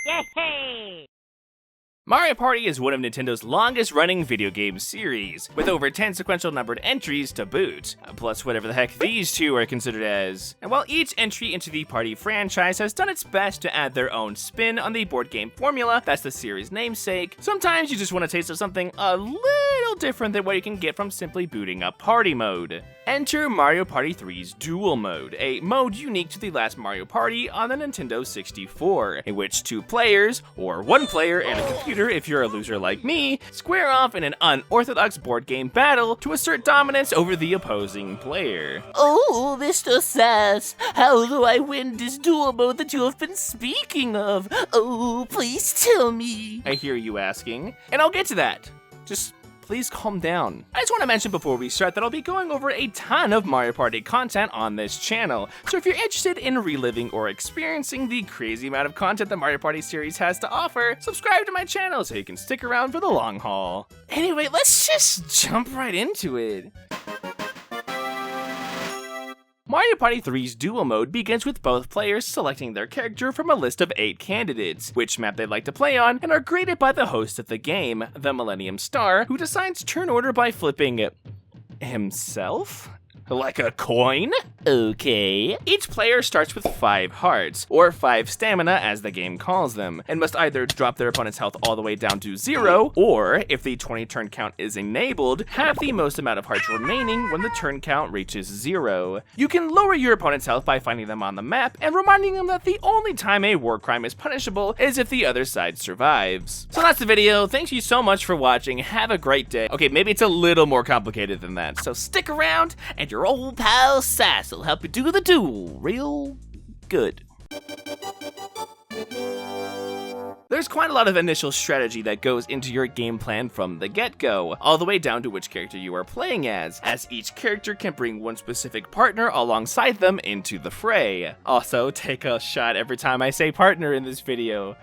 Yay! Mario Party is one of Nintendo's longest-running video game series, with over 10 sequential numbered entries to boot, plus whatever the heck these two are considered as. And while each entry into the Party franchise has done its best to add their own spin on the board game formula that's the series' namesake, sometimes you just want a taste of something a little different than what you can get from simply booting up Party mode. Enter Mario Party 3's Duel mode, a mode unique to the last Mario Party on the Nintendo 64, in which two players, or one player and a computer if you're a loser like me, square off in an unorthodox board game battle to assert dominance over the opposing player. Oh, Mr. Sass, how do I win this duel mode that you have been speaking of? Oh, please tell me. I hear you asking, and I'll get to that. Just please calm down. I just want to mention before we start that I'll be going over a ton of Mario Party content on this channel, so if you're interested in reliving or experiencing the crazy amount of content the Mario Party series has to offer, subscribe to my channel so you can stick around for the long haul. Anyway, let's just jump right into it. Mario Party 3's Duel mode begins with both players selecting their character from a list of 8 candidates, which map they'd like to play on, and are graded by the host of the game, the Millennium Star, who decides turn order by flipping himself? Like a coin? Okay. Each player starts with 5 hearts, or 5 stamina as the game calls them, and must either drop their opponent's health all the way down to 0, or, if the 20 turn count is enabled, have the most amount of hearts remaining when the turn count reaches 0. You can lower your opponent's health by finding them on the map, and reminding them that the only time a war crime is punishable is if the other side survives. So that's the video, thank you so much for watching, have a great day. Okay, maybe it's a little more complicated than that, so stick around, and your old pal Sass will help you do the duel real good. There's quite a lot of initial strategy that goes into your game plan from the get-go, all the way down to which character you are playing as each character can bring one specific partner alongside them into the fray. Also, take a shot every time I say partner in this video.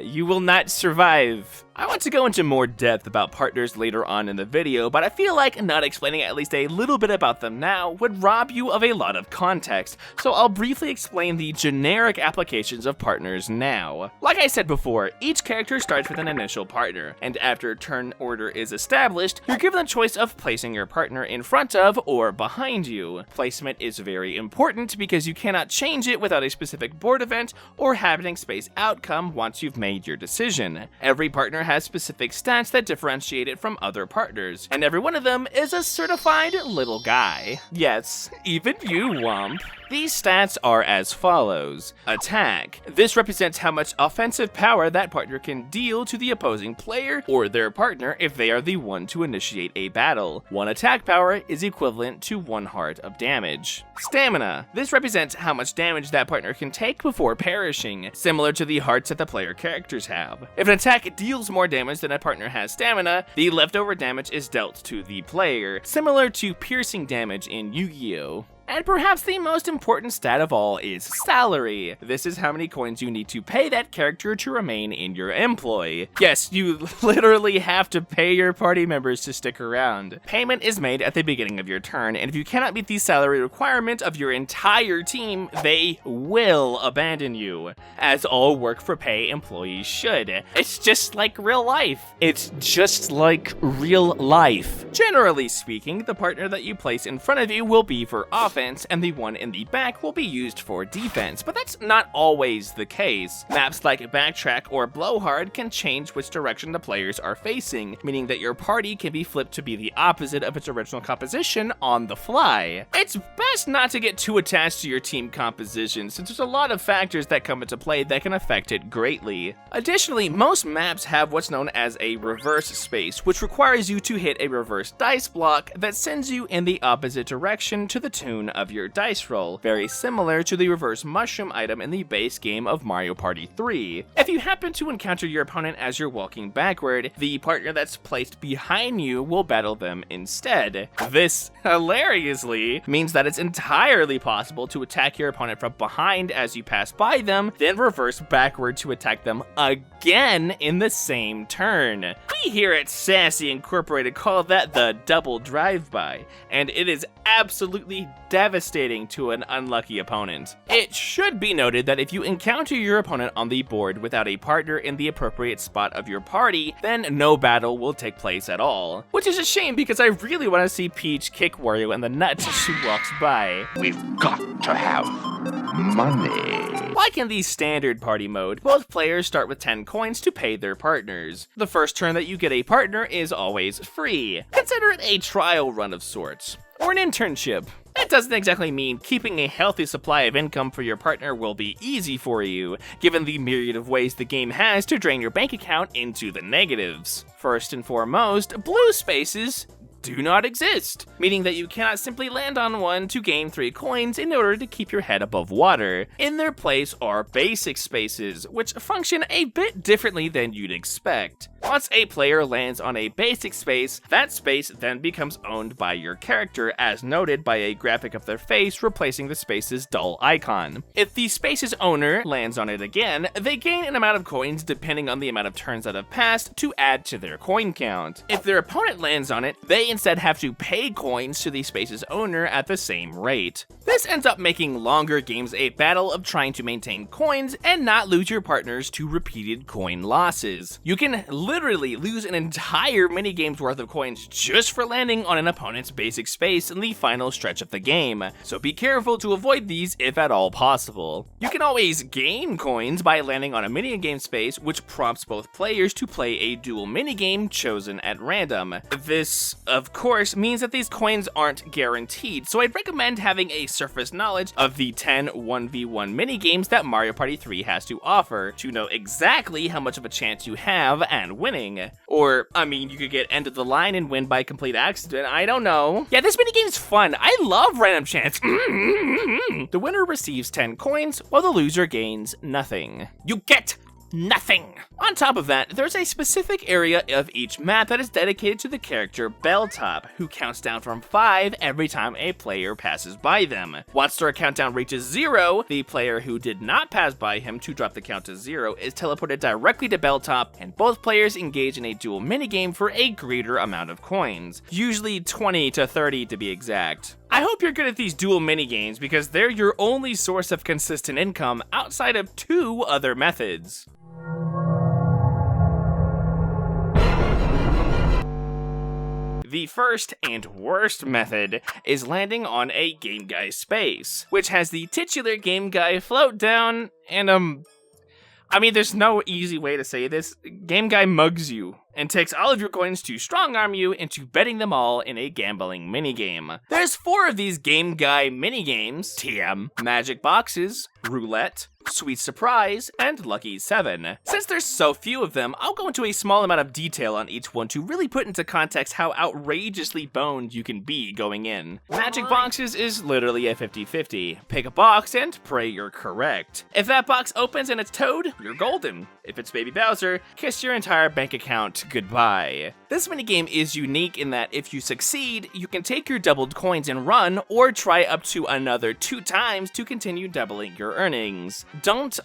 You will not survive. I want to go into more depth about partners later on in the video, but I feel like not explaining at least a little bit about them now would rob you of a lot of context, so I'll briefly explain the generic applications of partners now. Like I said before, each character starts with an initial partner, and after turn order is established, you're given the choice of placing your partner in front of or behind you. Placement is very important because you cannot change it without a specific board event or happening space outcome once you've made your decision. Every partner has specific stats that differentiate it from other partners, and every one of them is a certified little guy. Yes, even you, Womp. These stats are as follows. Attack. This represents how much offensive power that partner can deal to the opposing player or their partner if they are the one to initiate a battle. 1 attack power is equivalent to 1 heart of damage. Stamina. This represents how much damage that partner can take before perishing, similar to the hearts that the player characters have. If an attack deals more damage than a partner has stamina, the leftover damage is dealt to the player, similar to piercing damage in Yu-Gi-Oh! And perhaps the most important stat of all is salary. This is how many coins you need to pay that character to remain in your employ. Yes, you literally have to pay your party members to stick around. Payment is made at the beginning of your turn, and if you cannot meet the salary requirement of your entire team, they will abandon you, as all work for pay employees should. It's just like real life. It's just like real life. Generally speaking, the partner that you place in front of you will be for offense, and the one in the back will be used for defense, but that's not always the case. Maps like Backtrack or Blowhard can change which direction the players are facing, meaning that your party can be flipped to be the opposite of its original composition on the fly. It's best not to get too attached to your team composition, since there's a lot of factors that come into play that can affect it greatly. Additionally, most maps have what's known as a reverse space, which requires you to hit a reverse dice block that sends you in the opposite direction to the tune of your dice roll, very similar to the reverse mushroom item in the base game of Mario Party 3. If you happen to encounter your opponent as you're walking backward, the partner that's placed behind you will battle them instead. This, hilariously, means that it's entirely possible to attack your opponent from behind as you pass by them, then reverse backward to attack them again in the same turn. We here at Sassy Incorporated call that the double drive-by, and it is absolutely devastating to an unlucky opponent. It should be noted that if you encounter your opponent on the board without a partner in the appropriate spot of your party, then no battle will take place at all. Which is a shame because I really want to see Peach kick Wario in the nuts as she walks by. We've got to have money. Like in the standard party mode, both players start with 10 coins to pay their partners. The first turn that you get a partner is always free. Consider it a trial run of sorts, or an internship. That doesn't exactly mean keeping a healthy supply of income for your partner will be easy for you, given the myriad of ways the game has to drain your bank account into the negatives. First and foremost, blue spaces do not exist, meaning that you cannot simply land on one to gain 3 coins in order to keep your head above water. In their place are basic spaces, which function a bit differently than you'd expect. Once a player lands on a basic space, that space then becomes owned by your character, as noted by a graphic of their face replacing the space's dull icon. If the space's owner lands on it again, they gain an amount of coins depending on the amount of turns that have passed to add to their coin count. If their opponent lands on it, they instead have to pay coins to the space's owner at the same rate. This ends up making longer games a battle of trying to maintain coins and not lose your partners to repeated coin losses. You can literally lose an entire minigame's worth of coins just for landing on an opponent's basic space in the final stretch of the game, so be careful to avoid these if at all possible. You can always gain coins by landing on a minigame space, which prompts both players to play a dual minigame chosen at random. This, of course, means that these coins aren't guaranteed, so I'd recommend having a surface knowledge of the 10 1v1 minigames that Mario Party 3 has to offer to know exactly how much of a chance you have and winning. Or, I mean, you could get end of the line and win by complete accident, I don't know. Yeah, this minigame's fun. I love random chance. The winner receives 10 coins, while the loser gains nothing. You get nothing. On top of that, there's a specific area of each map that is dedicated to the character Belltop, who counts down from 5 every time a player passes by them. Once their countdown reaches 0, the player who did not pass by him to drop the count to 0 is teleported directly to Belltop, and both players engage in a dual minigame for a greater amount of coins, usually 20 to 30 to be exact. I hope you're good at these dual minigames because they're your only source of consistent income outside of 2 other methods. The first and worst method is landing on a Game Guy space, which has the titular Game Guy float down and I mean, there's no easy way to say this. Game Guy mugs you and takes all of your coins to strong-arm you into betting them all in a gambling minigame. There's 4 of these Game Guy minigames: TM, Magic Boxes, Roulette, Sweet Surprise, and Lucky 7. Since there's so few of them, I'll go into a small amount of detail on each one to really put into context how outrageously boned you can be going in. Magic Boxes is literally a 50-50. Pick a box and pray you're correct. If that box opens and it's Toad, you're golden. If it's Baby Bowser, kiss your entire bank account goodbye. This minigame is unique in that if you succeed, you can take your doubled coins and run, or try up to another 2 times to continue doubling your earnings. Don't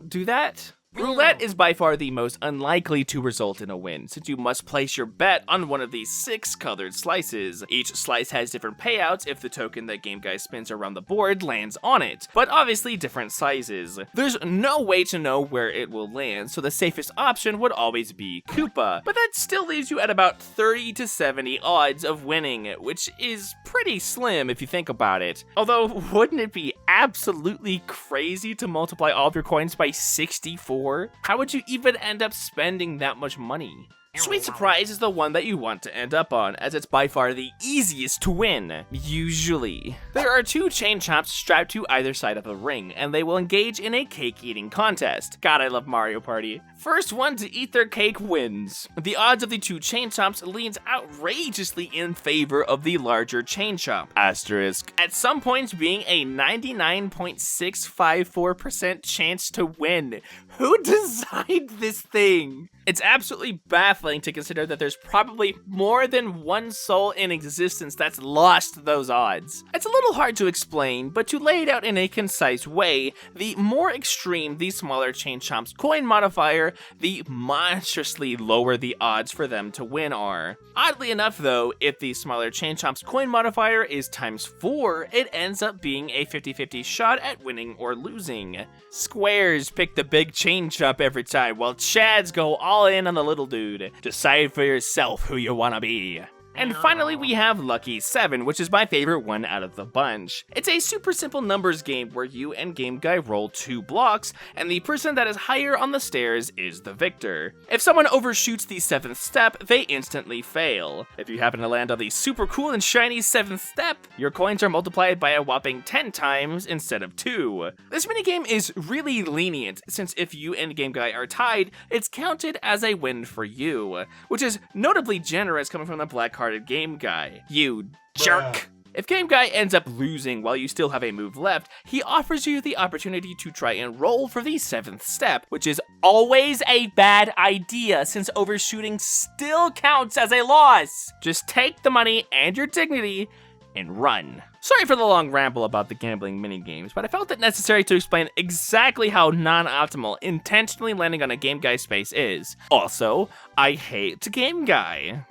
do that. Roulette is by far the most unlikely to result in a win, since you must place your bet on one of these 6 colored slices. Each slice has different payouts if the token that Game Guy spins around the board lands on it, but obviously different sizes. There's no way to know where it will land, so the safest option would always be Koopa, but that still leaves you at about 30 to 70 odds of winning, which is pretty slim if you think about it. Although, wouldn't it be absolutely crazy to multiply all of your coins by 64? How would you even end up spending that much money? Sweet Surprise is the one that you want to end up on, as it's by far the easiest to win, usually. There are 2 chain chomps strapped to either side of the ring, and they will engage in a cake eating contest. God, I love Mario Party. First one to eat their cake wins. The odds of the 2 chain chomps leans outrageously in favor of the larger chain chomp, asterisk, at some points being a 99.654% chance to win. Who designed this thing? It's absolutely baffling to consider that there's probably more than one soul in existence that's lost those odds. It's a little hard to explain, but to lay it out in a concise way, the more extreme the smaller Chain Chomp's coin modifier, the monstrously lower the odds for them to win are. Oddly enough though, if the smaller Chain Chomp's coin modifier is times 4, it ends up being a 50-50 shot at winning or losing. Squares pick the big Chain Chomp every time, while Chads go all in on the little dude. Decide for yourself who you wanna be. And finally, we have Lucky 7, which is my favorite one out of the bunch. It's a super simple numbers game where you and Game Guy roll 2 blocks, and the person that is higher on the stairs is the victor. If someone overshoots the 7th step, they instantly fail. If you happen to land on the super cool and shiny 7th step, your coins are multiplied by a whopping 10 times instead of 2. This minigame is really lenient, since if you and Game Guy are tied, it's counted as a win for you, which is notably generous coming from the black-hearted Game Guy. You jerk! If Game Guy ends up losing while you still have a move left, he offers you the opportunity to try and roll for the 7th step, which is always a bad idea since overshooting still counts as a loss. Just take the money and your dignity and run. Sorry for the long ramble about the gambling minigames, but I felt it necessary to explain exactly how non-optimal intentionally landing on a Game Guy space is. Also, I hate Game Guy.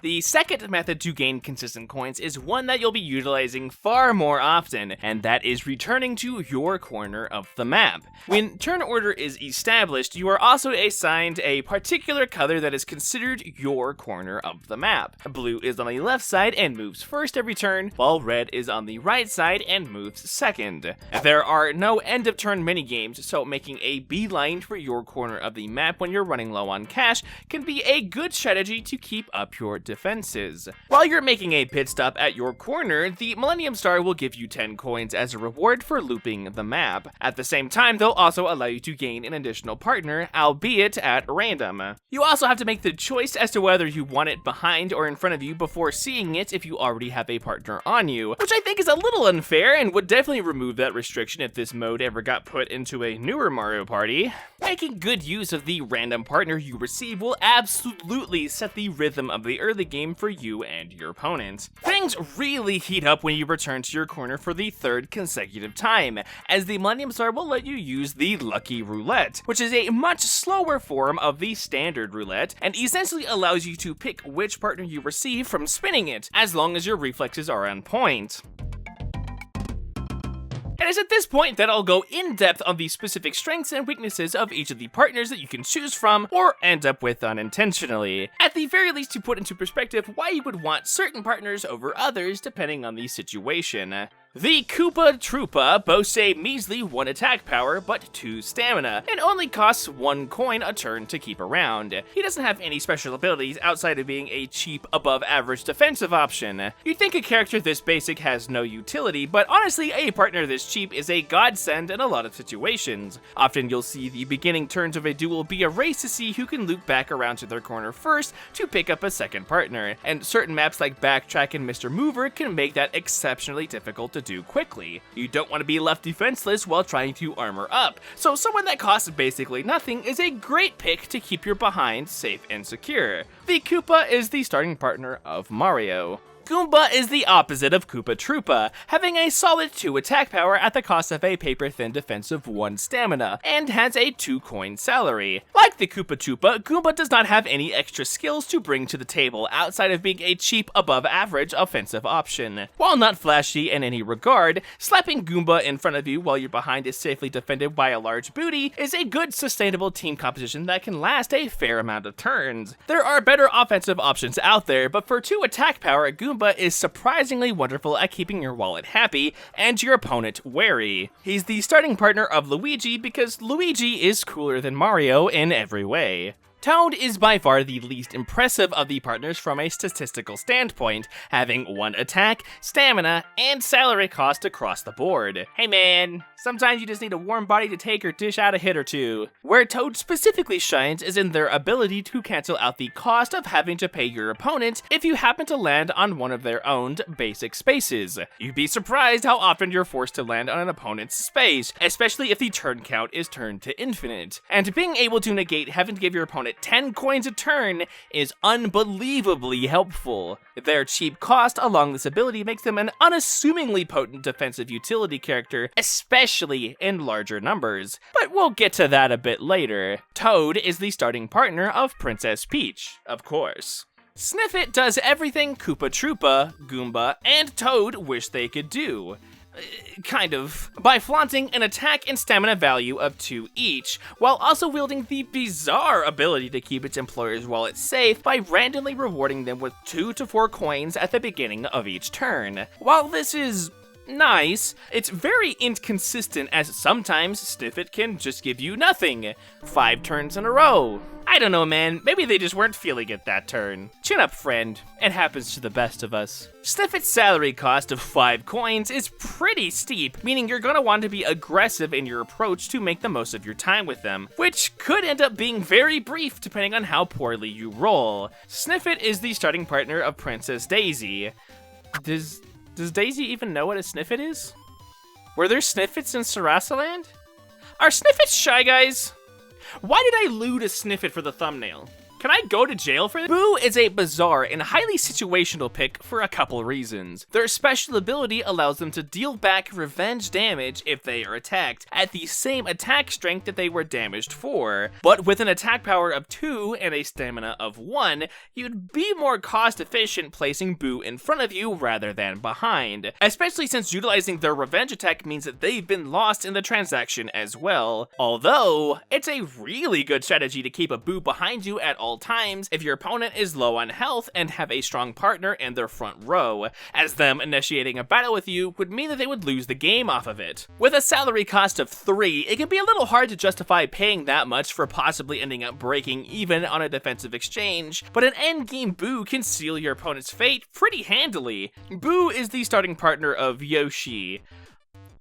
The second method to gain consistent coins is one that you'll be utilizing far more often, and that is returning to your corner of the map. When turn order is established, you are also assigned a particular color that is considered your corner of the map. Blue is on the left side and moves first every turn, while red is on the right side and moves second. There are no end of turn minigames, so making a beeline for your corner of the map when you're running low on cash can be a good strategy to keep up your defenses. While you're making a pit stop at your corner, the Millennium Star will give you 10 coins as a reward for looping the map. At the same time, they'll also allow you to gain an additional partner, albeit at random. You also have to make the choice as to whether you want it behind or in front of you before seeing it if you already have a partner on you, which I think is a little unfair and would definitely remove that restriction if this mode ever got put into a newer Mario Party. Making good use of the random partner you receive will absolutely set the rhythm of the early game for you and your opponent. Things really heat up when you return to your corner for the 3rd consecutive time, as the Millennium Star will let you use the Lucky Roulette, which is a much slower form of the standard roulette, and essentially allows you to pick which partner you receive from spinning it, as long as your reflexes are on point. And it's at this point that I'll go in depth on the specific strengths and weaknesses of each of the partners that you can choose from or end up with unintentionally. At the very least, to put into perspective why you would want certain partners over others depending on the situation. The Koopa Troopa boasts a measly 1 attack power, but 2 stamina, and only costs 1 coin a turn to keep around. He doesn't have any special abilities outside of being a cheap, above-average defensive option. You'd think a character this basic has no utility, but honestly, a partner this cheap is a godsend in a lot of situations. Often you'll see the beginning turns of a duel be a race to see who can loop back around to their corner first to pick up a second partner, and certain maps like Backtrack and Mr. Mover can make that exceptionally difficult to do quickly. You don't want to be left defenseless while trying to armor up, so someone that costs basically nothing is a great pick to keep your behind safe and secure. The Koopa is the starting partner of Mario. Goomba is the opposite of Koopa Troopa, having a solid 2 attack power at the cost of a paper-thin defensive 1 stamina, and has a 2 coin salary. Like the Koopa Troopa, Goomba does not have any extra skills to bring to the table outside of being a cheap, above-average offensive option. While not flashy in any regard, slapping Goomba in front of you while your behind is safely defended by a large booty is a good, sustainable team composition that can last a fair amount of turns. There are better offensive options out there, but for 2 attack power, Goomba is surprisingly wonderful at keeping your wallet happy and your opponent wary. He's the starting partner of Luigi because Luigi is cooler than Mario in every way. Toad is by far the least impressive of the partners from a statistical standpoint, having 1 attack, stamina, and salary cost across the board. Hey man, Sometimes you just need a warm body to take or dish out a hit or two. Where Toad specifically shines is in their ability to cancel out the cost of having to pay your opponent if you happen to land on one of their owned basic spaces. You'd be surprised how often you're forced to land on an opponent's space, especially if the turn count is turned to infinite. And being able to negate having to give your opponent 10 coins a turn is unbelievably helpful. Their cheap cost along this ability makes them an unassumingly potent defensive utility character, especially in larger numbers. But we'll get to that a bit later. Toad is the starting partner of Princess Peach, of course. Sniffit does everything Koopa Troopa, Goomba, and Toad wish they could do. Kind of. By flaunting an attack and stamina value of 2 each, while also wielding the bizarre ability to keep its employer's wallet safe by randomly rewarding them with 2 to 4 coins at the beginning of each turn. While this is nice, it's very inconsistent, as sometimes Sniffit can just give you nothing 5 turns in a row. I don't know, man, maybe they just weren't feeling it that turn. Chin up, friend. It happens to the best of us. Sniffit's salary cost of 5 coins is pretty steep, meaning you're gonna want to be aggressive in your approach to make the most of your time with them, which could end up being very brief depending on how poorly you roll. Sniffit is the starting partner of Princess Daisy. Does Daisy even know what a Sniffit is? Were there Sniffits in Sarasaland? Are Sniffits Shy Guys? Why did I loot a Sniffit for the thumbnail? Can I go to jail for this? Boo is a bizarre and highly situational pick for a couple reasons. Their special ability allows them to deal back revenge damage if they are attacked at the same attack strength that they were damaged for. But with an attack power of 2 and a stamina of 1, you'd be more cost efficient placing Boo in front of you rather than behind. Especially since utilizing their revenge attack means that they've been lost in the transaction as well. Although, it's a really good strategy to keep a Boo behind you at all times if your opponent is low on health and have a strong partner in their front row, as them initiating a battle with you would mean that they would lose the game off of it. With a salary cost of 3, it can be a little hard to justify paying that much for possibly ending up breaking even on a defensive exchange, but an endgame Boo can seal your opponent's fate pretty handily. Boo is the starting partner of Yoshi.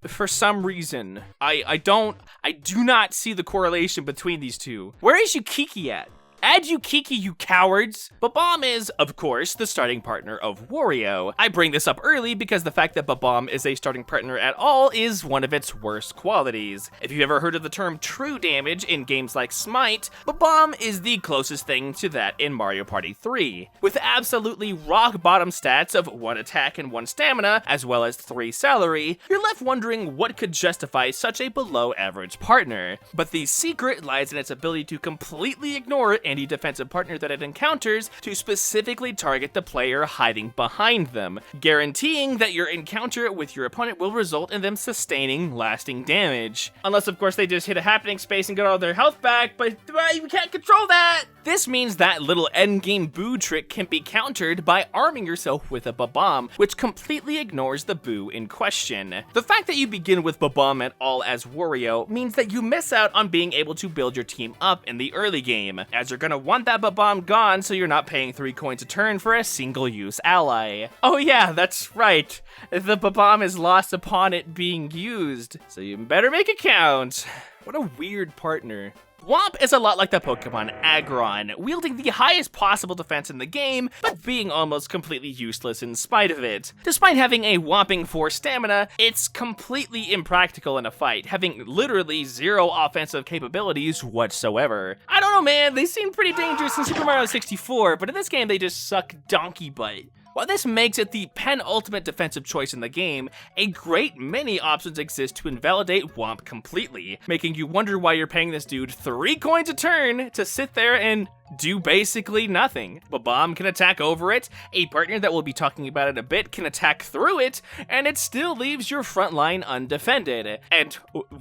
For some reason, I do not see the correlation between these two. Where is Yukiki at? Add Yukiki, you cowards! Babam is, of course, the starting partner of Wario. I bring this up early because the fact that Babam is a starting partner at all is one of its worst qualities. If you've ever heard of the term true damage in games like Smite, Babam is the closest thing to that in Mario Party 3. With absolutely rock bottom stats of 1 attack and 1 stamina, as well as 3 salary, you're left wondering what could justify such a below average partner. But the secret lies in its ability to completely ignore any defensive partner that it encounters to specifically target the player hiding behind them, guaranteeing that your encounter with your opponent will result in them sustaining lasting damage. Unless, of course, they just hit a happening space and get all their health back, but you can't control that! This means that little endgame Boo trick can be countered by arming yourself with a Babam, which completely ignores the Boo in question. The fact that you begin with Babam at all as Wario means that you miss out on being able to build your team up in the early game, as you're gonna want that Babam gone so you're not paying 3 coins a turn for a single-use ally. Oh yeah, that's right. The Babam is lost upon it being used, so you better make it count. What a weird partner. Whomp is a lot like the Pokemon Aggron, wielding the highest possible defense in the game, but being almost completely useless in spite of it. Despite having a whopping 4 stamina, it's completely impractical in a fight, having literally 0 offensive capabilities whatsoever. I don't know, man, they seem pretty dangerous in Super Mario 64, but in this game they just suck donkey butt. While this makes it the penultimate defensive choice in the game, a great many options exist to invalidate Whomp completely, making you wonder why you're paying this dude 3 coins a turn to sit there and do basically nothing. Babam can attack over it, a partner that we'll be talking about in a bit can attack through it, and it still leaves your front line undefended. And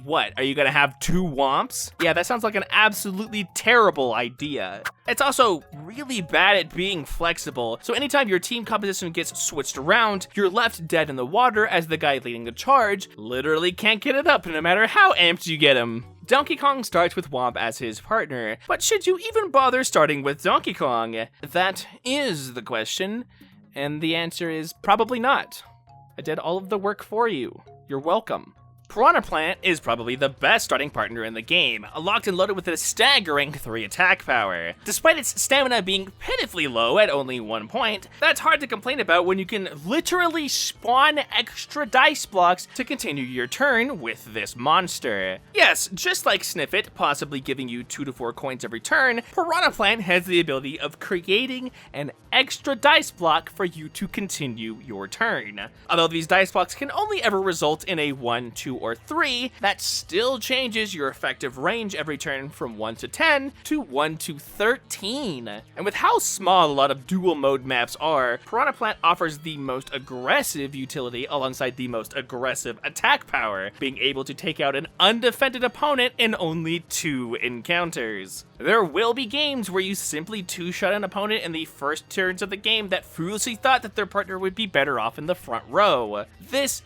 what, are you gonna have 2 Whomps? Yeah, that sounds like an absolutely terrible idea. It's also really bad at being flexible, so anytime your team composition gets switched around, you're left dead in the water as the guy leading the charge literally can't get it up no matter how amped you get him. Donkey Kong starts with Whomp as his partner, but should you even bother starting with Donkey Kong? That is the question, and the answer is probably not. I did all of the work for you. You're welcome. Piranha Plant is probably the best starting partner in the game, locked and loaded with a staggering 3 attack power. Despite its stamina being pitifully low at only 1 point, that's hard to complain about when you can literally spawn extra dice blocks to continue your turn with this monster. Yes, just like Sniffit, possibly giving you 2 to 4 coins every turn, Piranha Plant has the ability of creating an extra dice block for you to continue your turn. Although these dice blocks can only ever result in a 1, 2, or 3, that still changes your effective range every turn from 1 to 10 to 1 to 13. And with how small a lot of dual mode maps are, Piranha Plant offers the most aggressive utility alongside the most aggressive attack power, being able to take out an undefended opponent in only 2 encounters. There will be games where you simply two-shot an opponent in the first turns of the game that foolishly thought that their partner would be better off in the front row. This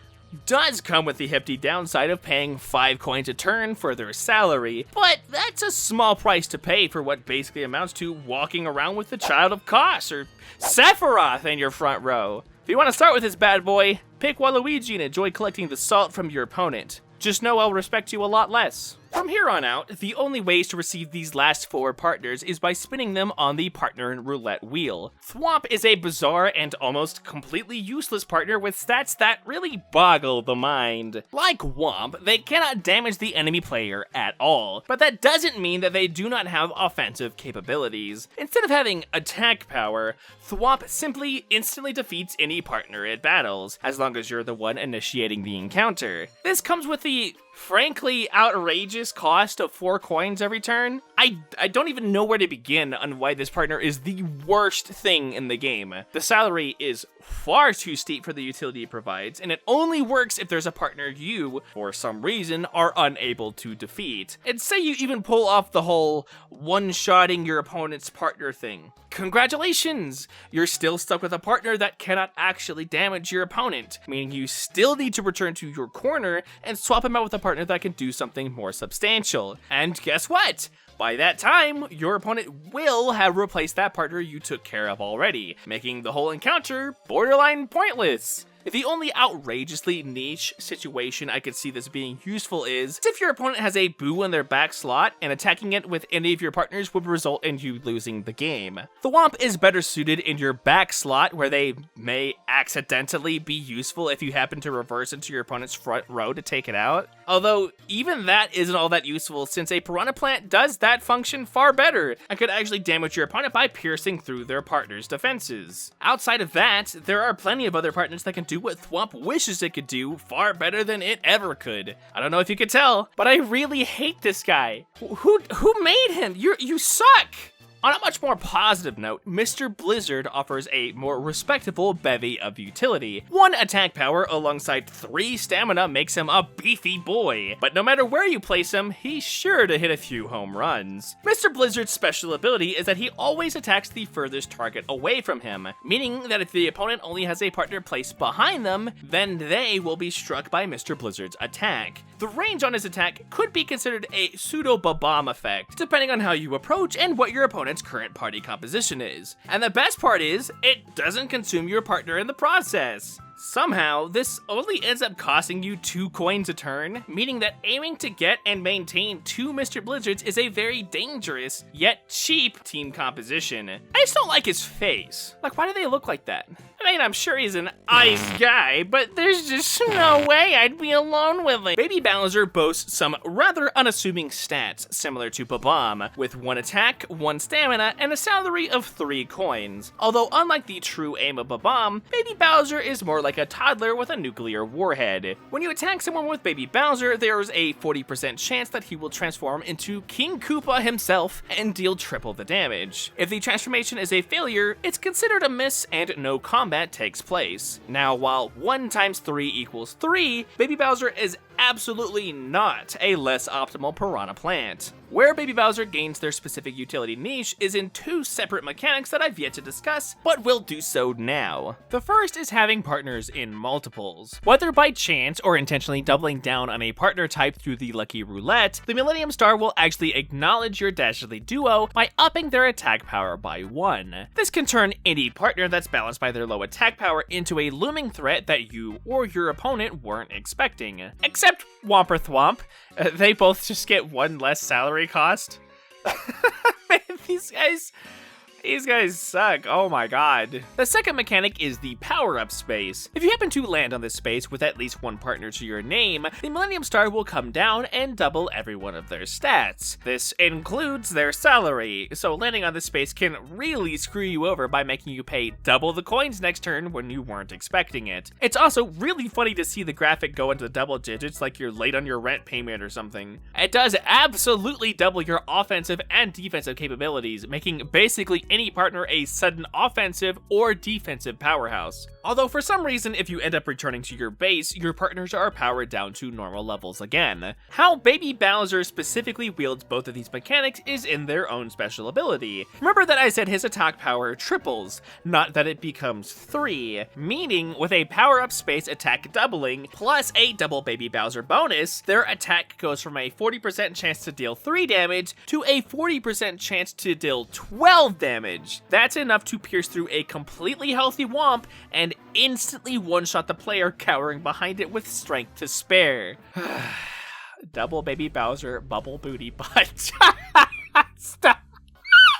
does come with the hefty downside of paying 5 coins a turn for their salary, but that's a small price to pay for what basically amounts to walking around with the Child of Kos or Sephiroth in your front row. If you want to start with this bad boy, pick Waluigi and enjoy collecting the salt from your opponent. Just know I'll respect you a lot less. From here on out, the only ways to receive these last 4 partners is by spinning them on the partner and roulette wheel. Thwomp is a bizarre and almost completely useless partner with stats that really boggle the mind. Like Womp, they cannot damage the enemy player at all, but that doesn't mean that they do not have offensive capabilities. Instead of having attack power, Thwomp simply instantly defeats any partner it battles, as long as you're the one initiating the encounter. This comes with the frankly outrageous cost of 4 coins every turn. I don't even know where to begin on why this partner is the worst thing in the game. The salary is far too steep for the utility it provides, and it only works if there's a partner you, for some reason, are unable to defeat. And say you even pull off the whole one-shotting your opponent's partner thing. Congratulations! You're still stuck with a partner that cannot actually damage your opponent, meaning you still need to return to your corner and swap him out with a partner that can do something more substantial. And guess what? By that time, your opponent will have replaced that partner you took care of already, making the whole encounter borderline pointless. The only outrageously niche situation I could see this being useful is if your opponent has a boo in their back slot and attacking it with any of your partners would result in you losing the game. The Womp is better suited in your back slot where they may accidentally be useful if you happen to reverse into your opponent's front row to take it out. Although even that isn't all that useful since a Piranha Plant does that function far better and could actually damage your opponent by piercing through their partner's defenses. Outside of that, there are plenty of other partners that can do what Thwomp wishes it could do far better than it ever could. I don't know if you could tell, but I really hate this guy. Who made him? You suck! On a much more positive note, Mr. Blizzard offers a more respectable bevy of utility. 1 attack power alongside 3 stamina makes him a beefy boy, but no matter where you place him, he's sure to hit a few home runs. Mr. Blizzard's special ability is that he always attacks the furthest target away from him, meaning that if the opponent only has a partner placed behind them, then they will be struck by Mr. Blizzard's attack. The range on his attack could be considered a pseudo-Babam effect, depending on how you approach and what your opponent's current party composition is. And the best part is, it doesn't consume your partner in the process. Somehow, this only ends up costing you 2 coins a turn, meaning that aiming to get and maintain 2 Mr. Blizzards is a very dangerous, yet cheap team composition. I just don't like his face. Like, why do they look like that? I mean, I'm sure he's an ice guy, but there's just no way I'd be alone with him. Baby Bowser boasts some rather unassuming stats, similar to Babam, with 1 attack, 1 stamina, and a salary of 3 coins. Although unlike the true aim of Babam, Baby Bowser is more like a toddler with a nuclear warhead. When you attack someone with Baby Bowser, there's a 40% chance that he will transform into King Koopa himself and deal triple the damage. If the transformation is a failure, it's considered a miss and no combat takes place. Now, while 1 times 3 equals 3, Baby Bowser is absolutely not a less optimal Piranha Plant. Where Baby Bowser gains their specific utility niche is in two separate mechanics that I've yet to discuss, but will do so now. The first is having partners in multiples. Whether by chance or intentionally doubling down on a partner type through the Lucky Roulette, the Millennium Star will actually acknowledge your Dastardly duo by upping their attack power by 1. This can turn any partner that's balanced by their low attack power into a looming threat that you or your opponent weren't expecting. Except Whomper Thwomp. They both just get 1 less salary cost. Man, these guys suck. Oh my god. The second mechanic is the power-up space. If you happen to land on this space with at least 1 partner to your name, the Millennium Star will come down and double every one of their stats. This includes their salary, so landing on this space can really screw you over by making you pay double the coins next turn when you weren't expecting it. It's also really funny to see the graphic go into double digits like you're late on your rent payment or something. It does absolutely double your offensive and defensive capabilities, making basically any partner a sudden offensive or defensive powerhouse. Although for some reason, if you end up returning to your base, your partners are powered down to normal levels again. How Baby Bowser specifically wields both of these mechanics is in their own special ability. Remember that I said his attack power triples, not that it becomes 3, meaning with a power-up space attack doubling, plus a double Baby Bowser bonus, their attack goes from a 40% chance to deal 3 damage to a 40% chance to deal 12 damage. That's enough to pierce through a completely healthy Whomp and instantly one-shot the player cowering behind it with strength to spare. Double Baby Bowser bubble booty punch. Stop.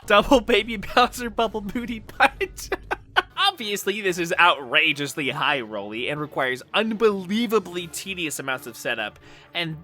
Double Baby Bowser bubble booty punch. Obviously, this is outrageously high rolly and requires unbelievably tedious amounts of setup, and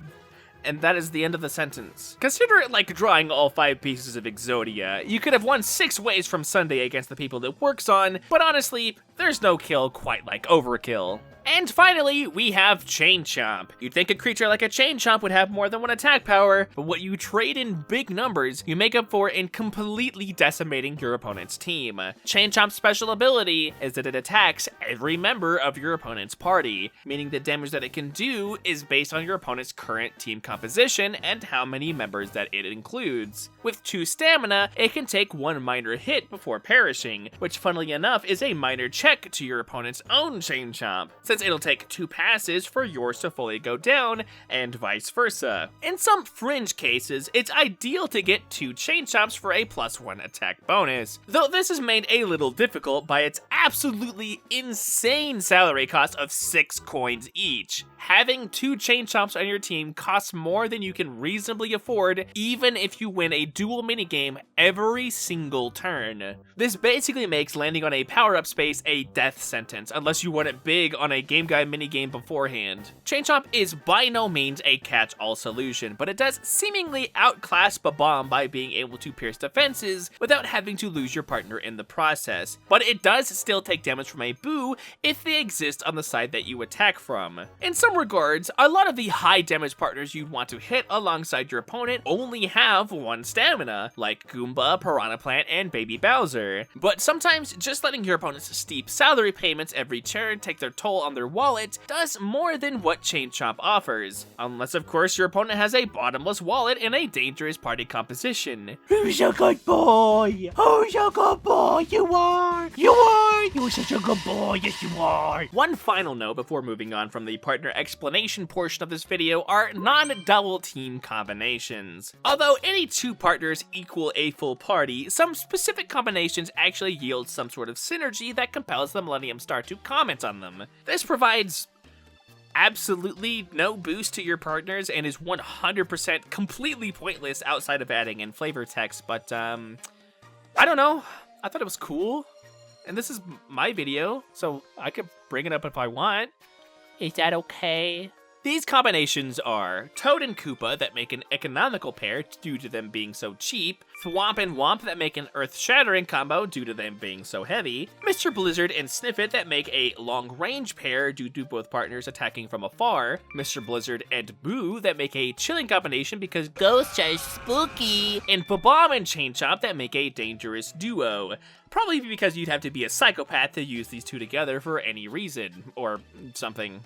that is the end of the sentence. Consider it like drawing all 5 pieces of Exodia. You could have won 6 ways from Sunday against the people it works on, but honestly, there's no kill quite like Overkill. And finally, we have Chain Chomp. You'd think a creature like a Chain Chomp would have more than 1 attack power, but what you trade in big numbers, you make up for in completely decimating your opponent's team. Chain Chomp's special ability is that it attacks every member of your opponent's party, meaning the damage that it can do is based on your opponent's current team composition and how many members that it includes. With 2 stamina, it can take 1 minor hit before perishing, which funnily enough is a minor check to your opponent's own Chain Chomp, since it'll take 2 passes for yours to fully go down, and vice versa. In some fringe cases, it's ideal to get 2 Chain Chomps for a +1 attack bonus, though this is made a little difficult by its absolutely insane salary cost of 6 coins each. Having 2 Chain Chomps on your team costs more than you can reasonably afford, even if you win a duel minigame every single turn. This basically makes landing on a power-up space a death sentence, unless you won it big on a Game Guy minigame beforehand. Chain Chomp is by no means a catch-all solution, but it does seemingly outclass Bomb by being able to pierce defenses without having to lose your partner in the process. But it does still take damage from a Boo if they exist on the side that you attack from. In some regards, a lot of the high damage partners you'd want to hit alongside your opponent only have 1 stamina, like Goomba, Piranha Plant, and Baby Bowser. But sometimes just letting your opponent's steep salary payments every turn take their toll on their wallet does more than what Chain Chomp offers. Unless of course your opponent has a bottomless wallet and a dangerous party composition. Who's a good boy? Who's a good boy? You are! You're such a good boy, yes you are! One final note before moving on from the partner explanation portion of this video are non-double team combinations. Although any 2 partners equal a full party, some specific combinations actually yield some sort of synergy that compels the Millennium Star to comment on them. This provides absolutely no boost to your partners and is 100% completely pointless outside of adding in flavor text, but I don't know. I thought it was cool. And this is my video, so I could bring it up if I want. Is that okay? These combinations are Toad and Koopa that make an economical pair due to them being so cheap, Thwomp and Whomp that make an earth-shattering combo due to them being so heavy, Mr. Blizzard and Sniffet that make a long-range pair due to both partners attacking from afar, Mr. Blizzard and Boo that make a chilling combination because ghosts are spooky, and Bomb and Chain Chomp that make a dangerous duo. Probably because you'd have to be a psychopath to use these 2 together for any reason, or something.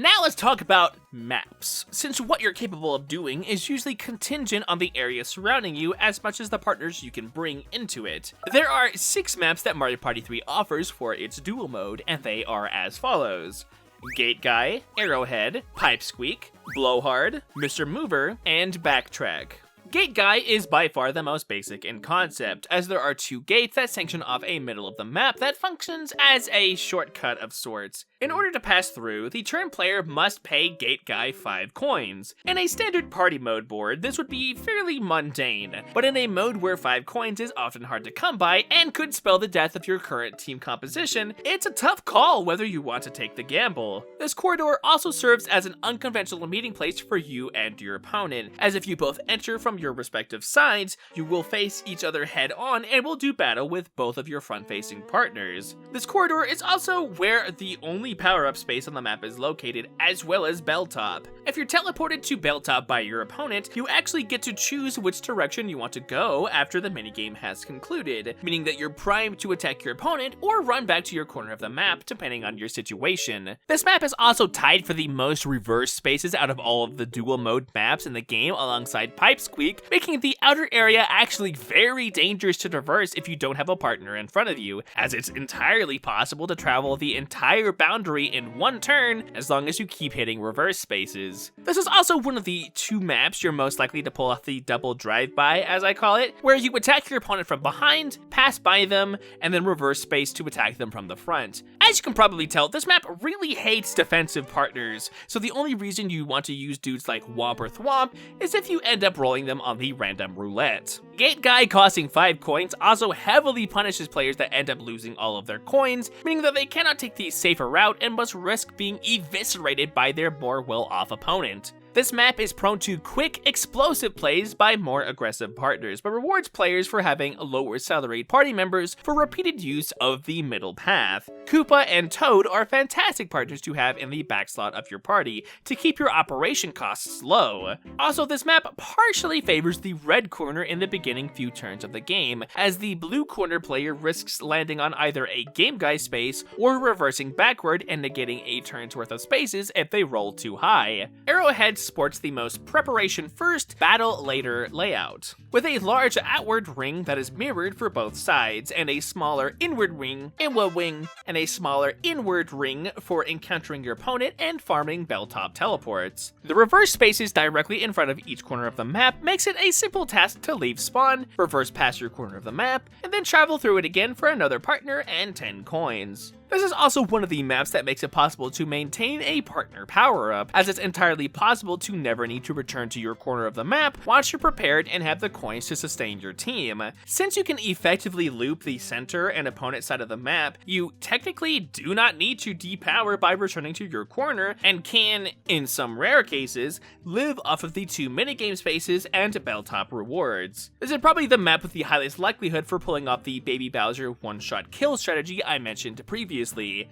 Now let's talk about maps, since what you're capable of doing is usually contingent on the area surrounding you as much as the partners you can bring into it. There are 6 maps that Mario Party 3 offers for its duel mode, and they are as follows: Gate Guy, Arrowhead, Pipe Squeak, Blowhard, Mr. Mover, and Backtrack. Gate Guy is by far the most basic in concept, as there are 2 gates that section off a middle of the map that functions as a shortcut of sorts. In order to pass through, the turn player must pay Gate Guy 5 coins. In a standard party mode board, this would be fairly mundane, but in a mode where 5 coins is often hard to come by and could spell the death of your current team composition, it's a tough call whether you want to take the gamble. This corridor also serves as an unconventional meeting place for you and your opponent, as if you both enter from your respective sides, you will face each other head on and will do battle with both of your front-facing partners. This corridor is also where the only power-up space on the map is located, as well as Belltop. If you're teleported to Belltop by your opponent, you actually get to choose which direction you want to go after the minigame has concluded, meaning that you're primed to attack your opponent or run back to your corner of the map, depending on your situation. This map is also tied for the most reverse spaces out of all of the dual mode maps in the game, alongside Pipe Squeak, making the outer area actually very dangerous to traverse if you don't have a partner in front of you, as it's entirely possible to travel the entire boundary in one turn as long as you keep hitting reverse spaces. This is also one of the 2 maps you're most likely to pull off the double drive-by, as I call it, where you attack your opponent from behind, pass by them, and then reverse space to attack them from the front. As you can probably tell, this map really hates defensive partners, so the only reason you want to use dudes like Womp or Thwomp is if you end up rolling them on the random roulette. Gate Guy costing 5 coins also heavily punishes players that end up losing all of their coins, meaning that they cannot take the safer route and must risk being eviscerated by their more well-off opponent. This map is prone to quick, explosive plays by more aggressive partners, but rewards players for having lower salaried party members for repeated use of the middle path. Koopa and Toad are fantastic partners to have in the backslot of your party to keep your operation costs low. Also, this map partially favors the red corner in the beginning few turns of the game, as the blue corner player risks landing on either a Game Guy space or reversing backward and negating a turn's worth of spaces if they roll too high. Arrowhead sports the most preparation first, battle later layout, with a large outward ring that is mirrored for both sides, and a smaller inward ring, and a smaller inward ring for encountering your opponent and farming Belltop teleports. The reverse spaces directly in front of each corner of the map makes it a simple task to leave spawn, reverse past your corner of the map, and then travel through it again for another partner and 10 coins. This is also one of the maps that makes it possible to maintain a partner power-up, as it's entirely possible to never need to return to your corner of the map once you're prepared and have the coins to sustain your team. Since you can effectively loop the center and opponent side of the map, you technically do not need to depower by returning to your corner, and can, in some rare cases, live off of the 2 minigame spaces and Belltop rewards. This is probably the map with the highest likelihood for pulling off the Baby Bowser one-shot kill strategy I mentioned previously,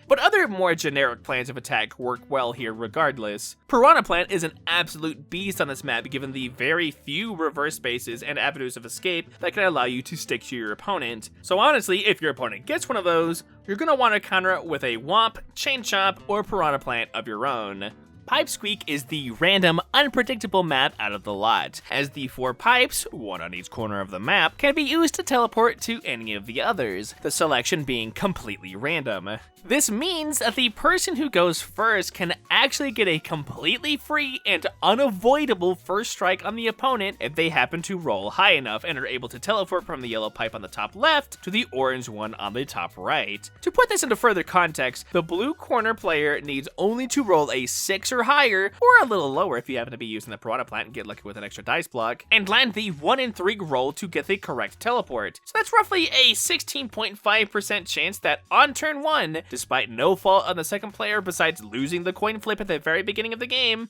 but other more generic plans of attack work well here regardless. Piranha Plant is an absolute beast on this map given the very few reverse spaces and avenues of escape that can allow you to stick to your opponent. So honestly, if your opponent gets one of those, you're going to want to counter it with a Womp, Chain Chomp, or Piranha Plant of your own. Pipe Squeak is the random, unpredictable map out of the lot, as the 4 pipes, one on each corner of the map, can be used to teleport to any of the others, the selection being completely random. This means that the person who goes first can actually get a completely free and unavoidable first strike on the opponent if they happen to roll high enough and are able to teleport from the yellow pipe on the top left to the orange one on the top right. To put this into further context, the blue corner player needs only to roll a 6 or higher, or a little lower if you happen to be using the Piranha Plant and get lucky with an extra dice block, and land the 1 in 3 roll to get the correct teleport. So that's roughly a 16.5% chance that on turn 1, despite no fault on the second player besides losing the coin flip at the very beginning of the game,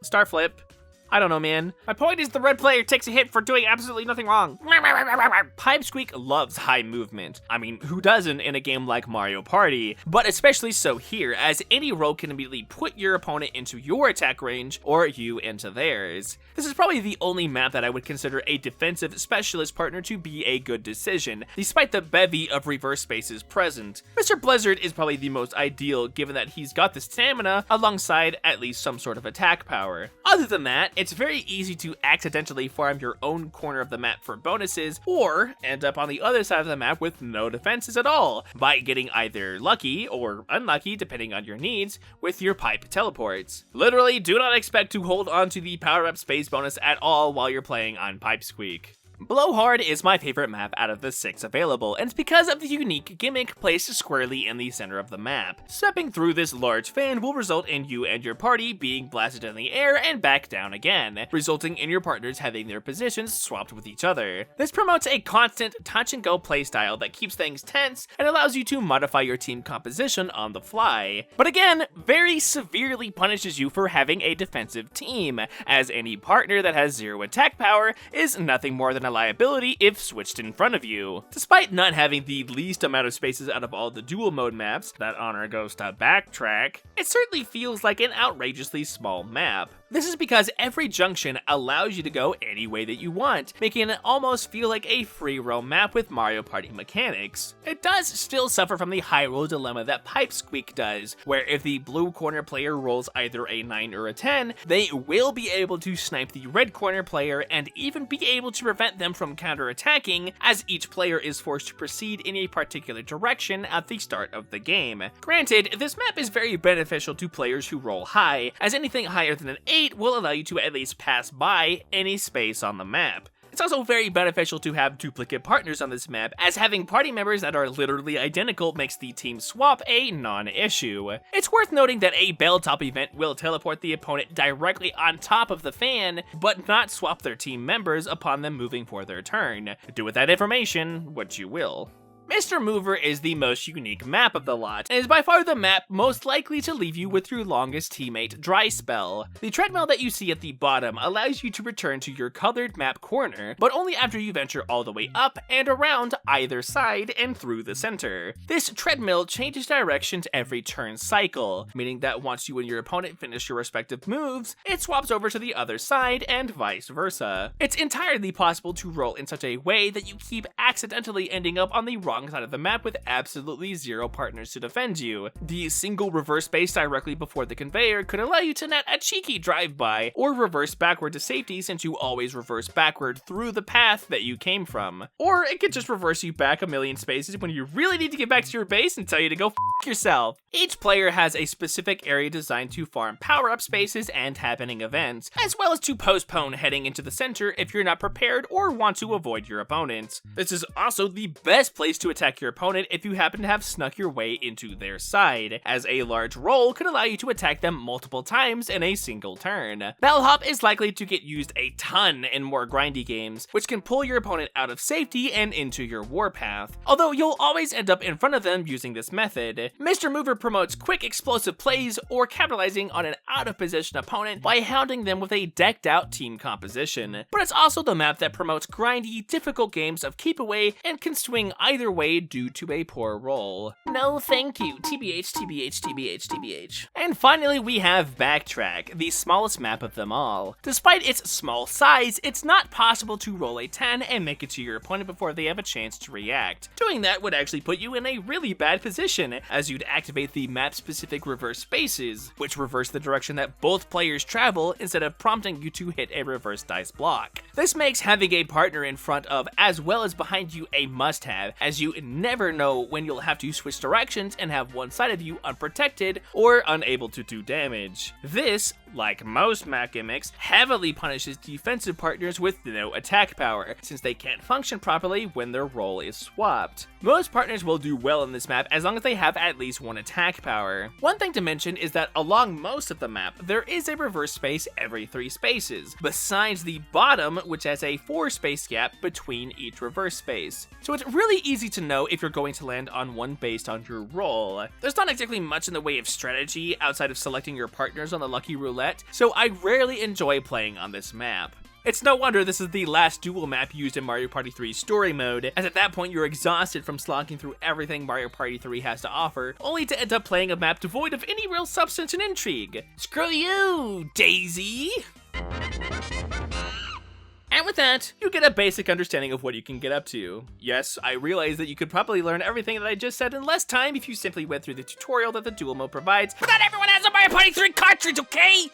star flip, I don't know, man. My point is the red player takes a hit for doing absolutely nothing wrong. Pipesqueak loves high movement. I mean, who doesn't in a game like Mario Party? But especially so here, as any roll can immediately put your opponent into your attack range, or you into theirs. This is probably the only map that I would consider a defensive specialist partner to be a good decision, despite the bevy of reverse spaces present. Mr. Blizzard is probably the most ideal, given that he's got the stamina alongside at least some sort of attack power. Other than that, it's very easy to accidentally farm your own corner of the map for bonuses, or end up on the other side of the map with no defenses at all, by getting either lucky or unlucky, depending on your needs, with your pipe teleports. Literally, do not expect to hold on to the power-up space bonus at all while you're playing on Pipesqueak. Blowhard is my favorite map out of the 6 available, and it's because of the unique gimmick placed squarely in the center of the map. Stepping through this large fan will result in you and your party being blasted in the air and back down again, resulting in your partners having their positions swapped with each other. This promotes a constant touch-and-go playstyle that keeps things tense and allows you to modify your team composition on the fly. But again, very severely punishes you for having a defensive team, as any partner that has 0 attack power is nothing more than a liability if switched in front of you. Despite not having the least amount of spaces out of all the dual mode maps, that honor goes to backtrack, it certainly feels like an outrageously small map. This is because every junction allows you to go any way that you want, making it almost feel like a free roam map with Mario Party mechanics. It does still suffer from the high roll dilemma that Pipesqueak does, where if the blue corner player rolls either a 9 or a 10, they will be able to snipe the red corner player and even be able to prevent them from counterattacking, as each player is forced to proceed in a particular direction at the start of the game. Granted, this map is very beneficial to players who roll high, as anything higher than an 8 will allow you to at least pass by any space on the map. It's also very beneficial to have duplicate partners on this map, as having party members that are literally identical makes the team swap a non-issue. It's worth noting that a Belltop event will teleport the opponent directly on top of the fan, but not swap their team members upon them moving for their turn. Do with that information what you will. Mr. Mover is the most unique map of the lot, and is by far the map most likely to leave you with your longest teammate dry spell. The treadmill that you see at the bottom allows you to return to your colored map corner, but only after you venture all the way up and around either side and through the center. This treadmill changes directions every turn cycle, meaning that once you and your opponent finish your respective moves, it swaps over to the other side and vice versa. It's entirely possible to roll in such a way that you keep accidentally ending up on the wrong side of the map with absolutely 0 partners to defend you. The single reverse space directly before the conveyor could allow you to net a cheeky drive-by, or reverse backward to safety since you always reverse backward through the path that you came from. Or it could just reverse you back a million spaces when you really need to get back to your base and tell you to go f yourself. Each player has a specific area designed to farm power-up spaces and happening events, as well as to postpone heading into the center if you're not prepared or want to avoid your opponent. This is also the best place to attack your opponent if you happen to have snuck your way into their side, as a large roll could allow you to attack them multiple times in a single turn. Bellhop is likely to get used a ton in more grindy games, which can pull your opponent out of safety and into your warpath, although you'll always end up in front of them using this method. Mr. Mover promotes quick explosive plays or capitalizing on an out of position opponent by hounding them with a decked out team composition, but it's also the map that promotes grindy, difficult games of keep away and can swing either way due to a poor roll. No thank you, TBH, TBH, TBH, TBH. And finally we have Backtrack, the smallest map of them all. Despite its small size, it's not possible to roll a 10 and make it to your opponent before they have a chance to react. Doing that would actually put you in a really bad position, as you'd activate the map-specific reverse spaces, which reverse the direction that both players travel instead of prompting you to hit a reverse dice block. This makes having a partner in front of as well as behind you a must-have, as you never know when you'll have to switch directions and have one side of you unprotected or unable to do damage. This, like most map gimmicks, heavily punishes defensive partners with no attack power, since they can't function properly when their role is swapped. Most partners will do well in this map as long as they have at least one attack power. One thing to mention is that along most of the map, there is a reverse space every 3 spaces, besides the bottom, which has a 4 space gap between each reverse space. So it's really easy to know if you're going to land on one based on your roll. There's not exactly much in the way of strategy outside of selecting your partners on the Lucky Roulette, so I rarely enjoy playing on this map. It's no wonder this is the last Duel map used in Mario Party 3's story mode, as at that point you're exhausted from slogging through everything Mario Party 3 has to offer, only to end up playing a map devoid of any real substance and intrigue. Screw you, Daisy! And with that, you get a basic understanding of what you can get up to. Yes, I realize that you could probably learn everything that I just said in less time if you simply went through the tutorial that the Duel mode provides, but not everyone has a Mario Party 3 cartridge, okay?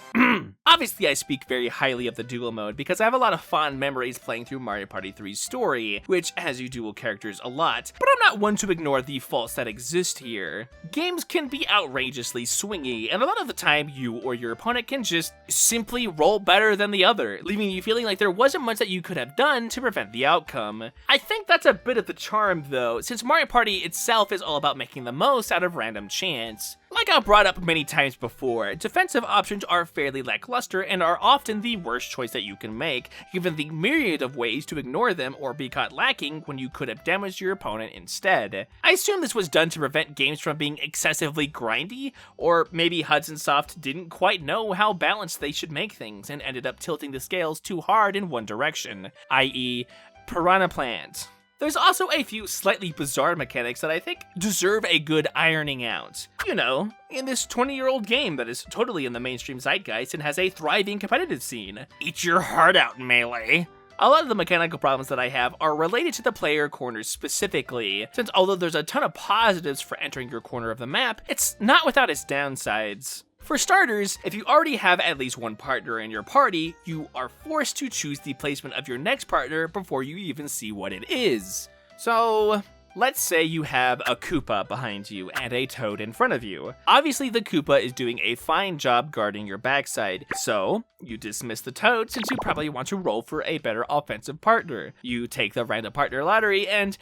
Obviously, I speak very highly of the Duel mode because I have a lot of fond memories playing through Mario Party 3's story, which has you duel characters a lot, but I'm not one to ignore the faults that exist here. Games can be outrageously swingy, and a lot of the time you or your opponent can just simply roll better than the other, leaving you feeling like there wasn't much that you could have done to prevent the outcome. I think that's a bit of the charm though, since Mario Party itself is all about making the most out of random chance. Like I've brought up many times before, defensive options are fairly lackluster and are often the worst choice that you can make, given the myriad of ways to ignore them or be caught lacking when you could have damaged your opponent instead. I assume this was done to prevent games from being excessively grindy, or maybe Hudson Soft didn't quite know how balanced they should make things and ended up tilting the scales too hard in one direction, i.e. Piranha Plant. There's also a few slightly bizarre mechanics that I think deserve a good ironing out. You know, in this 20-year-old game that is totally in the mainstream zeitgeist and has a thriving competitive scene. Eat your heart out, Melee! A lot of the mechanical problems that I have are related to the player corners specifically, since although there's a ton of positives for entering your corner of the map, it's not without its downsides. For starters, if you already have at least one partner in your party, you are forced to choose the placement of your next partner before you even see what it is. So, let's say you have a Koopa behind you and a Toad in front of you. Obviously the Koopa is doing a fine job guarding your backside, so you dismiss the Toad since you probably want to roll for a better offensive partner. You take the random partner lottery and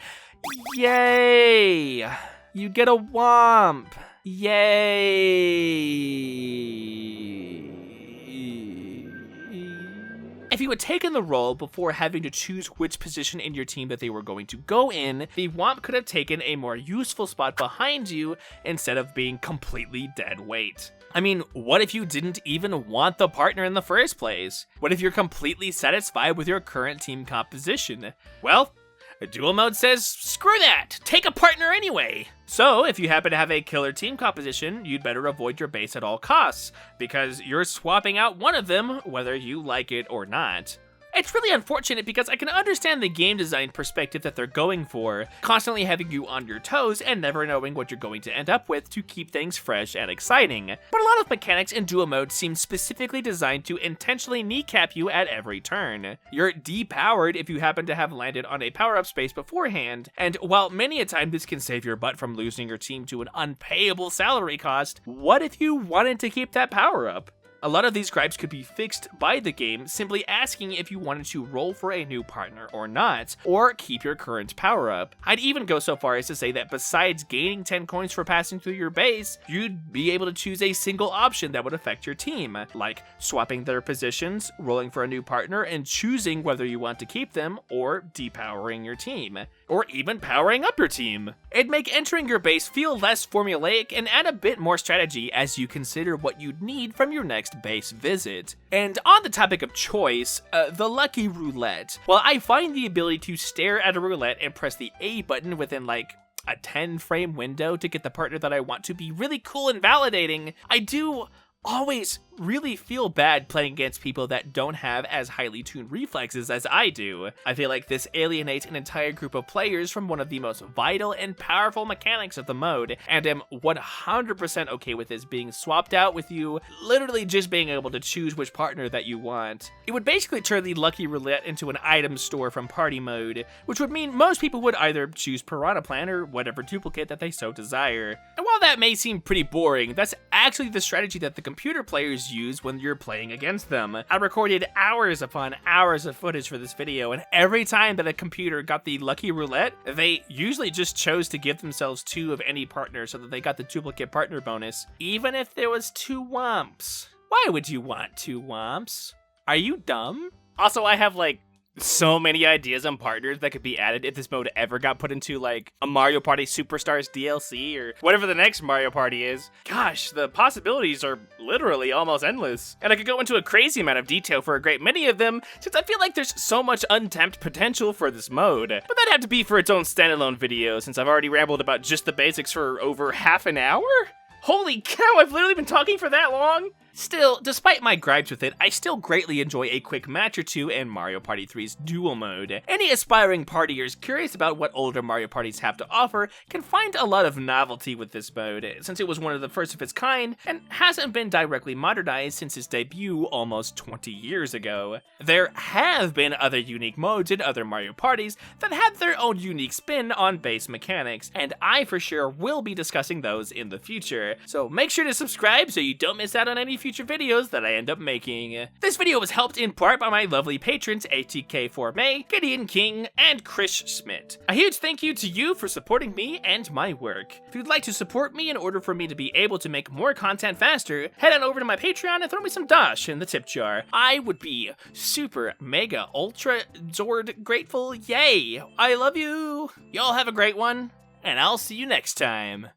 yay! You get a Womp! Yay! If you had taken the role before having to choose which position in your team that they were going to go in, the Womp could have taken a more useful spot behind you instead of being completely dead weight. I mean, what if you didn't even want the partner in the first place? What if you're completely satisfied with your current team composition? Well, Duel mode says, screw that! Take a partner anyway! So, if you happen to have a killer team composition, you'd better avoid your base at all costs, because you're swapping out one of them, whether you like it or not. It's really unfortunate because I can understand the game design perspective that they're going for, constantly having you on your toes and never knowing what you're going to end up with to keep things fresh and exciting. But a lot of mechanics in Duel mode seem specifically designed to intentionally kneecap you at every turn. You're depowered if you happen to have landed on a power-up space beforehand, and while many a time this can save your butt from losing your team to an unpayable salary cost, what if you wanted to keep that power-up? A lot of these gripes could be fixed by the game simply asking if you wanted to roll for a new partner or not, or keep your current power-up. I'd even go so far as to say that besides gaining 10 coins for passing through your base, you'd be able to choose a single option that would affect your team, like swapping their positions, rolling for a new partner, and choosing whether you want to keep them, or depowering your team, or even powering up your team. It'd make entering your base feel less formulaic and add a bit more strategy as you consider what you'd need from your next base visit. And on the topic of choice, the Lucky Roulette. While I find the ability to stare at a roulette and press the A button within like a 10-frame window to get the partner that I want to be really cool and validating, I do always really feel bad playing against people that don't have as highly tuned reflexes as I do. I feel like this alienates an entire group of players from one of the most vital and powerful mechanics of the mode, and am 100% okay with this being swapped out with you literally just being able to choose which partner that you want. It would basically turn the Lucky Roulette into an item store from party mode, which would mean most people would either choose Piranha Plant or whatever duplicate that they so desire. And while that may seem pretty boring, that's actually the strategy that the computer players use when you're playing against them. I recorded hours upon hours of footage for this video, and every time that a computer got the Lucky Roulette, they usually just chose to give themselves 2 of any partner so that they got the duplicate partner bonus, even if there was 2 Womps. Why would you want 2 Womps? Are you dumb? Also, I have like So many ideas on partners that could be added if this mode ever got put into like a Mario Party Superstars DLC or whatever the next Mario Party is. Gosh, the possibilities are literally almost endless. And I could go into a crazy amount of detail for a great many of them, since I feel like there's so much untapped potential for this mode. But that'd have to be for its own standalone video, since I've already rambled about just the basics for over half an hour? Holy cow, I've literally been talking for that long? Still, despite my gripes with it, I still greatly enjoy a quick match or two in Mario Party 3's Duel mode. Any aspiring partiers curious about what older Mario Parties have to offer can find a lot of novelty with this mode, since it was one of the first of its kind and hasn't been directly modernized since its debut almost 20 years ago. There have been other unique modes in other Mario Parties that had their own unique spin on base mechanics, and I for sure will be discussing those in the future, so make sure to subscribe so you don't miss out on any future videos that I end up making. This video was helped in part by my lovely patrons ATK4May, Gideon King, and Chris Schmidt. A huge thank you to you for supporting me and my work. If you'd like to support me in order for me to be able to make more content faster, head on over to my Patreon and throw me some dosh in the tip jar. I would be super mega ultra zord grateful. Yay! I love you! Y'all have a great one, and I'll see you next time.